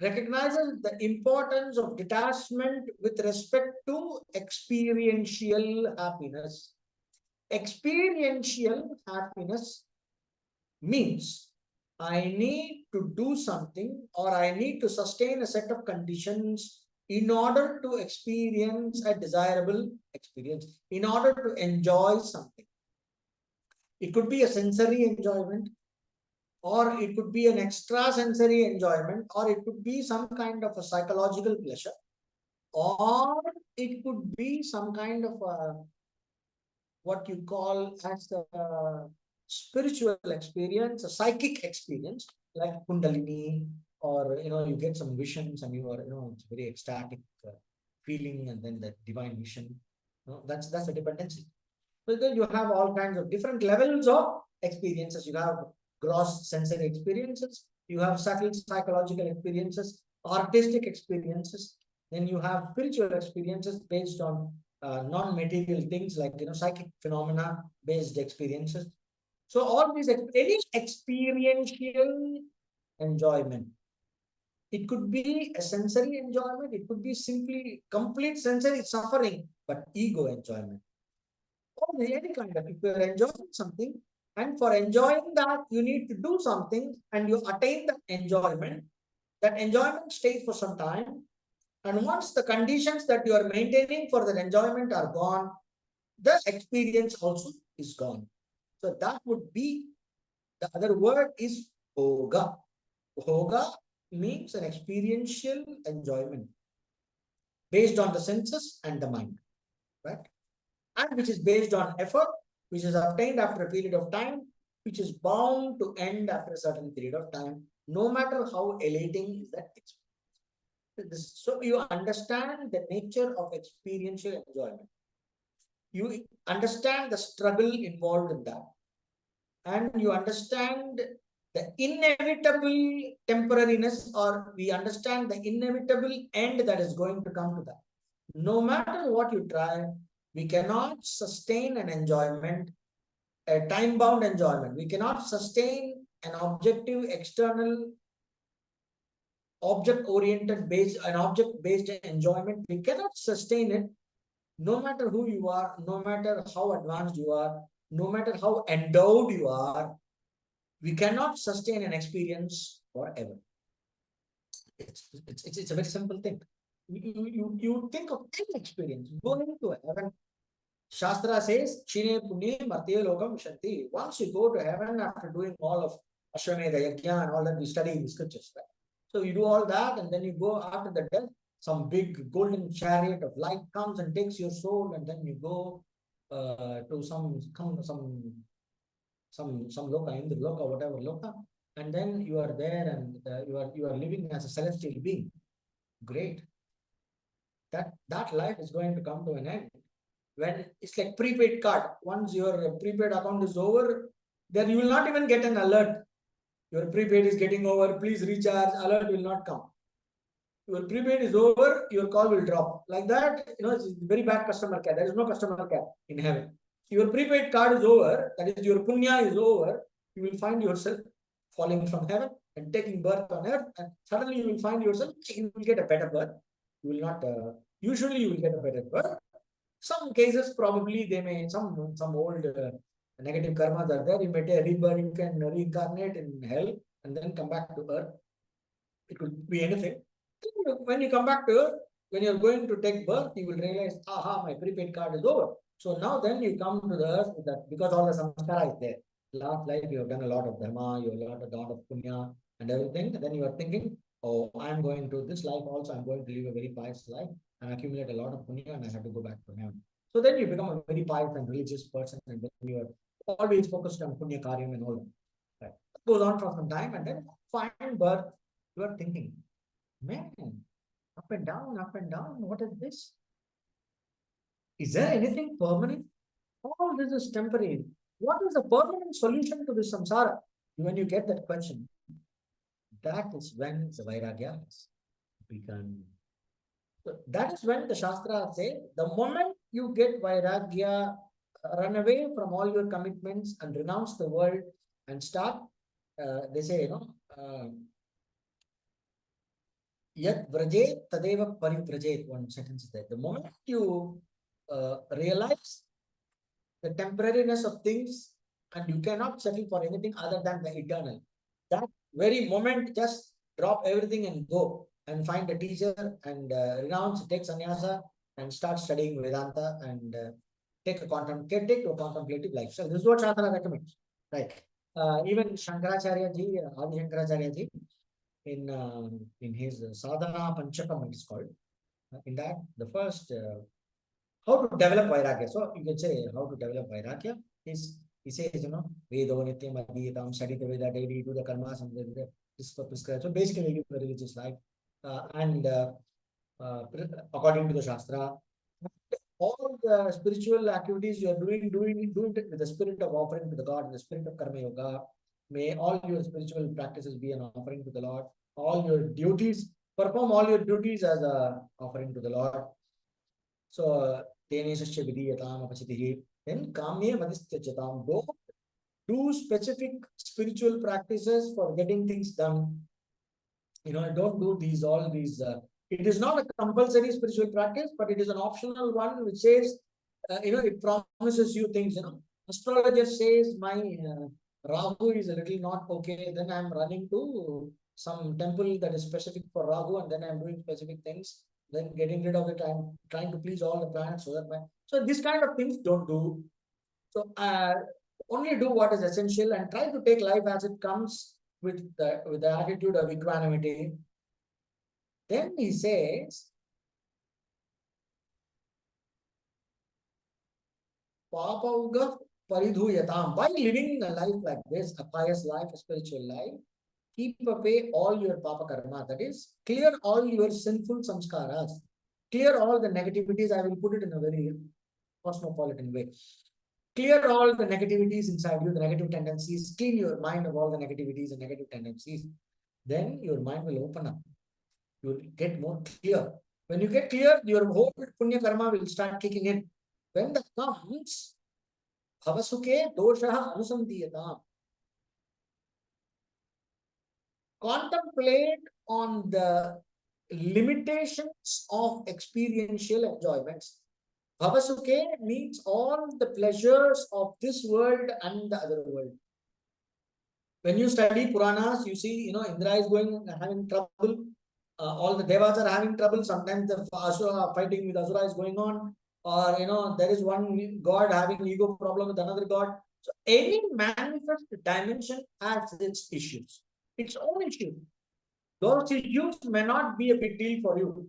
recognizes the importance of detachment with respect to experiential happiness. Experiential happiness means I need to do something, or I need to sustain a set of conditions in order to experience a desirable experience, in order to enjoy something. It could be a sensory enjoyment, or it could be an extrasensory enjoyment, or it could be some kind of a psychological pleasure, or it could be some kind of a, what you call as a spiritual experience, a psychic experience, like Kundalini, or you get some visions and you are, it's very ecstatic feeling, and then that divine vision. That's a dependency. So then you have all kinds of different levels of experiences. You have gross sensory experiences, you have subtle psychological experiences, artistic experiences, then you have spiritual experiences based on non-material things like psychic phenomena based experiences. So all these, any experiential enjoyment, it could be a sensory enjoyment, it could be simply complete sensory suffering, but ego enjoyment, or any kind of, if you're enjoying something, and for enjoying that you need to do something and you attain the enjoyment, that enjoyment stays for some time, and once the conditions that you are maintaining for that enjoyment are gone, the experience also is gone. So that would be, the other word is bhoga. Bhoga means an experiential enjoyment based on the senses and the mind, right? And which is based on effort, which is obtained after a period of time, which is bound to end after a certain period of time, no matter how elating is that experience. So you understand the nature of experiential enjoyment. You understand the struggle involved in that. And you understand the inevitable temporariness, or we understand the inevitable end that is going to come to that. No matter what you try, we cannot sustain an enjoyment, a time-bound enjoyment. We cannot sustain an objective, external, object-oriented based, an object-based enjoyment. We cannot sustain it, no matter who you are, no matter how advanced you are, no matter how endowed you are. We cannot sustain an experience forever. It's a very simple thing. You think of any experience, going to heaven. Shastra says, Chine Punye Matye Lokam Shanti. Once you go to heaven after doing all of Ashwamedha Yajna and all that, we study in the scriptures, right? So you do all that, and then you go after the death, some big golden chariot of light comes and takes your soul, and then you go to some loka, in the loka, whatever loka, and then you are there, and you are living as a celestial being. Great. That life is going to come to an end. When it's like prepaid card, once your prepaid account is over, then you will not even get an alert. Your prepaid is getting over, please recharge, alert will not come. Your prepaid is over, your call will drop. Like that, it's very bad customer care. There is no customer care in heaven. Your prepaid card is over, that is your punya is over, you will find yourself falling from heaven and taking birth on earth, and suddenly you will find yourself, you will get a better birth. You will not, usually you will get a better birth. Some cases, probably they may, some old negative karmas are there. You may take rebirth, you can reincarnate in hell and then come back to earth. It could be anything. When you come back to earth, when you're going to take birth, you will realize, aha, my prepaid card is over. So now then you come to the earth with that, because all the samskara is there. Last life you have done a lot of dharma, you have done a lot of punya and everything. And then you are thinking, oh, I'm going to this life also, I'm going to live a very pious life and accumulate a lot of punya, and I have to go back to heaven. So then you become a very pious and religious person, and then you are always focused on punya karyam and all that. Right. It goes on for some time, and then find birth, you are thinking, man, up and down, what is this? Is there anything permanent? All this is temporary. What is the permanent solution to this samsara? When you get that question, that is when the vairagya has begun. So that is when the Shastra say, the moment you get vairagya, run away from all your commitments and renounce the world and start, they say, Yat vrajet tadeva pariprajet, one sentence is there. The moment you realize the temporariness of things and you cannot settle for anything other than the eternal, that very moment, just drop everything and go and find a teacher and renounce, take sannyasa and start studying Vedanta and take to a contemplative lifestyle. This is what Shastra recommends. Right. Even Shankaracharya ji, Adi Shankaracharya ji, in his Sadhana Panchakam, it is called. In that, the first how to develop vairagya. So you can say how to develop vairagya is, he says, Vedo Nityam Adhiyatam, study the Veda daily, do the karmas and this for prescribed. So basically live a religious life and according to the Shastra, all the spiritual activities you are doing it with the spirit of offering to the God, the spirit of Karma Yoga. May all your spiritual practices be an offering to the Lord. All your duties, perform all your duties as a offering to the Lord. So, then kamye madistyachatam. Don't do specific spiritual practices for getting things done. Don't do all these. It is not a compulsory spiritual practice, but it is an optional one which says, it promises you things. Astrologer says my Rahu is a little not okay. Then I'm running to some temple that is specific for Rahu, and then I'm doing specific things. Then getting rid of it, I'm trying to please all the planets so that so this kind of things don't do. So only do what is essential and try to take life as it comes with the attitude of equanimity. Then he says, Papauga paridhuyatam. By living a life like this, a pious life, a spiritual life, keep away all your papa karma. That is, clear all your sinful samskaras. Clear all the negativities. I will put it in a very cosmopolitan way. Clear all the negativities inside you, the negative tendencies. Clean your mind of all the negativities and negative tendencies. Then your mind will open up. You will get more clear. When you get clear, your whole punya karma will start kicking in. When that comes, bhavasuke doshaha anusandhiyatam. Contemplate on the limitations of experiential enjoyments. Bhavasuke means all the pleasures of this world and the other world. When you study Puranas, you see, Indra is having trouble. All the devas are having trouble. Sometimes the Asura fighting with Asura is going on, or there is one god having ego problem with another god. So any manifest dimension has its issues, its own issues. Those issues may not be a big deal for you.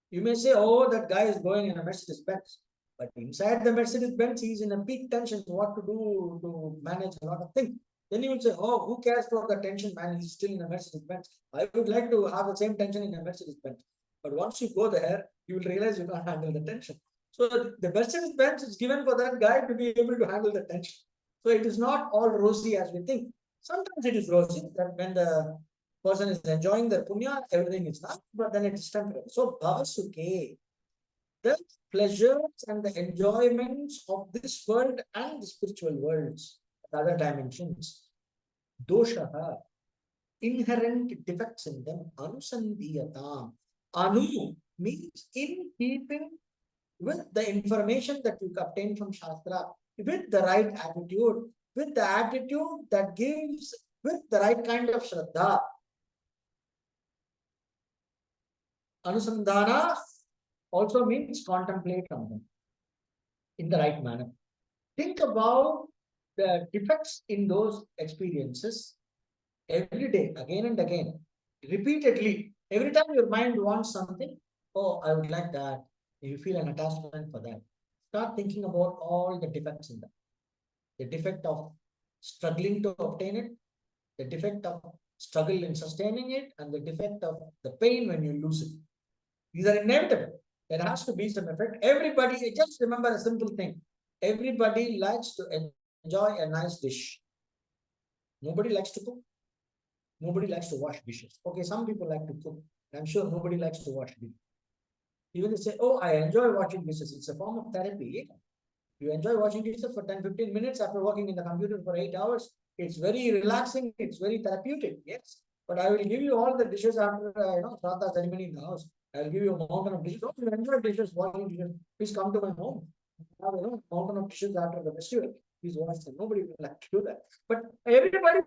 You may say, oh, that guy is going in a Mercedes Benz. But inside the Mercedes Benz, he's in a peak tension, what to do to manage a lot of things. Then you will say, oh, who cares for the tension, man? He's still in a Mercedes Benz. I would like to have the same tension in a Mercedes Benz. But once you go there, you will realize you can't handle the tension. So the Mercedes Benz is given for that guy to be able to handle the tension. So it is not all rosy as we think. Sometimes it is rosy, that when the person is enjoying their punya, everything is not, but then it is temporary. So bhavasuke, the pleasures and the enjoyments of this world and the spiritual worlds, the other dimensions, dosha, inherent defects in them, anusandhiyatam. Anu means in keeping with the information that you obtain from Shastra, with the right attitude, with the attitude that gives, with the right kind of Shraddha. Anusandhana also means contemplate on them in the right manner. Think about the defects in those experiences every day, again and again, repeatedly. Every time your mind wants something, oh, I would like that. You feel an attachment for that. Start thinking about all the defects in that. The defect of struggling to obtain it, the defect of struggle in sustaining it, and the defect of the pain when you lose it. These are inevitable. There has to be some effect. Everybody, just remember a simple thing. Everybody likes to enjoy a nice dish. Nobody likes to cook. Nobody likes to wash dishes. Okay, some people like to cook. I'm sure nobody likes to wash dishes. Even they say, oh, I enjoy washing dishes. It's a form of therapy. You enjoy washing dishes for 10-15 minutes after working in the computer for 8 hours. It's very relaxing. It's very therapeutic. Yes. But I will give you all the dishes after, Shraddha ceremony in the house. I will give you a mountain of dishes. Oh, you enjoy dishes, washing dishes. Please come to my home. Have a mountain of dishes after the festival. Please wash them. Nobody would like to do that. But everybody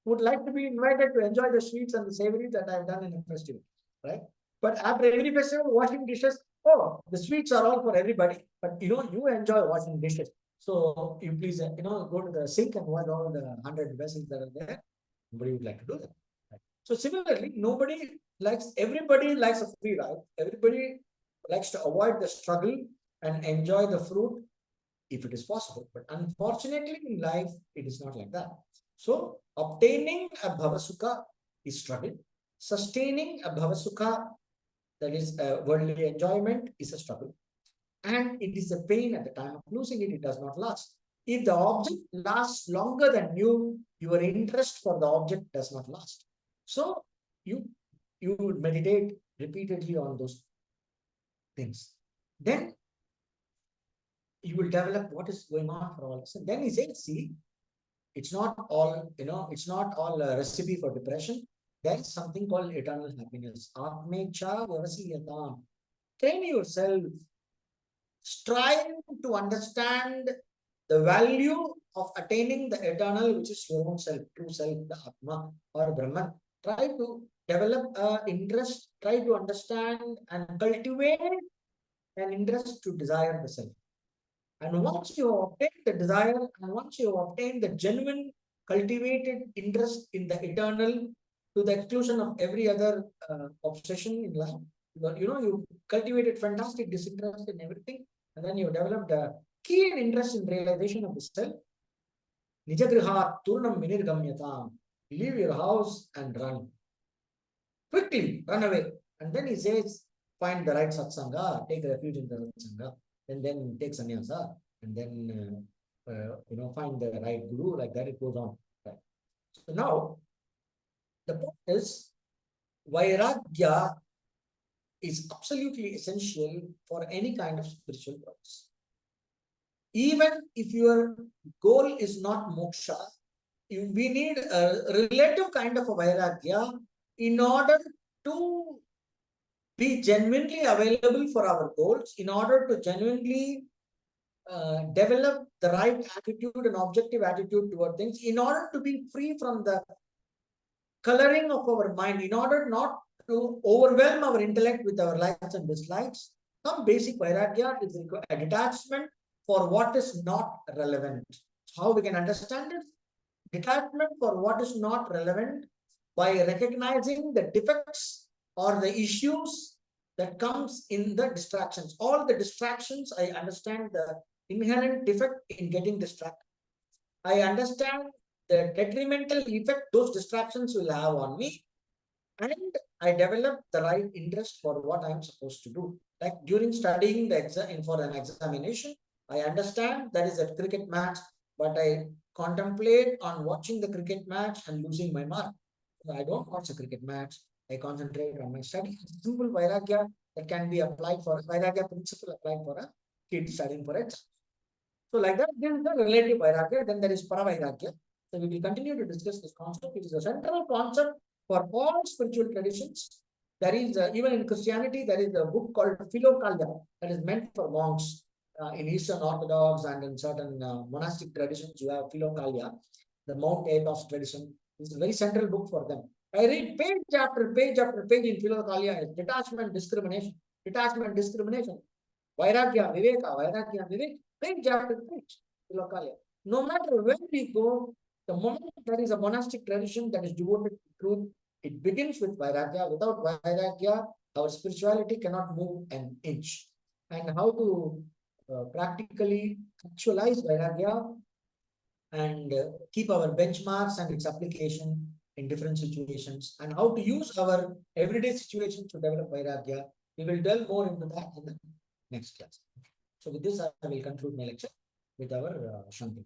would like to be invited to enjoy the sweets and the savories that I've done in a festival. Right? But after every festival, washing dishes, oh, the sweets are all for everybody. But you enjoy washing dishes. So you please, go to the sink and wash all the 100 vessels that are there. Nobody would like to do that. Right? So similarly, everybody likes a free ride. Everybody likes to avoid the struggle and enjoy the fruit if it is possible. But unfortunately, in life, it is not like that. So obtaining a bhavasukha is struggle. Sustaining a bhavasukha, that is worldly enjoyment, is a struggle. And it is a pain at the time of losing it. It does not last. If the object lasts longer than you, your interest for the object does not last. So you meditate repeatedly on those things. Then you will develop what is going on for all this. And then he says, see, it's not all, it's not all a recipe for depression. There is something called eternal happiness. Atmecha vyavasiyatam. Train yourself. Strive to understand the value of attaining the eternal, which is your own self, true self, the Atma or Brahman. Try to develop an interest, try to understand and cultivate an interest to desire the self. And once you obtain the desire, and once you obtain the genuine cultivated interest in the eternal, to the exclusion of every other obsession in life, you cultivated fantastic disinterest in everything, and then you developed a keen interest in realization of the self. Nijagriha turnam vinirgamyatam. Leave your house and run. Quickly, run away. And then he says, find the right satsanga, take refuge in the satsanga, and then take sannyasa, and then find the right guru. Like that, it goes on. Right. So now, the point is, vairagya is absolutely essential for any kind of spiritual process. Even if your goal is not moksha, we need a relative kind of a vairagya in order to be genuinely available for our goals, in order to genuinely develop the right attitude and objective attitude toward things in order to be free from the coloring of our mind, in order not to overwhelm our intellect with our likes and dislikes. Some basic vairagya is a detachment for what is not relevant. How we can understand it? Detachment for what is not relevant by recognizing the defects or the issues that comes in the distractions. All the distractions, I understand the inherent defect in getting distracted. I understand the detrimental effect those distractions will have on me, and I develop the right interest for what I'm supposed to do. Like during studying the exam for an examination, I understand that is a cricket match, but I contemplate on watching the cricket match and losing my mark. I don't watch a cricket match. I concentrate on my study. Simple vairagya that can be applied for vairagya principle applied for a kid studying for exam. So like that, there is the relative vairagya, then there is paravairagya. So we will continue to discuss this concept. It is a central concept for all spiritual traditions. There is, even in Christianity, there is a book called Philokalia that is meant for monks. In Eastern Orthodox and in certain monastic traditions, you have Philokalia, the Mount Athos tradition. It's a very central book for them. I read page after page after page in Philokalia. Detachment, discrimination, detachment, discrimination. Vairagya, Viveka, Vairagya, Vivek, page after page, Lokalia. No matter where we go, the moment there is a monastic tradition that is devoted to truth, it begins with Vairagya. Without Vairagya, our spirituality cannot move an inch. And how to practically actualize Vairagya and keep our benchmarks and its application in different situations, and how to use our everyday situations to develop Vairagya. We will delve more into that in the next class. So with this, I will conclude my lecture with our Shanti.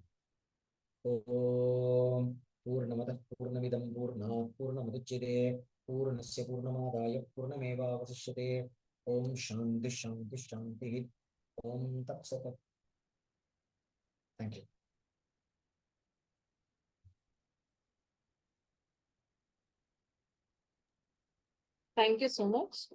Om Purnamada Purnamidam Purna Purnamudaccire Purnasya Purnamadaya Purnameva Vasishyate. Om Shanti Shanti Shanti. Om Tat Sat. Thank you. Thank you so much.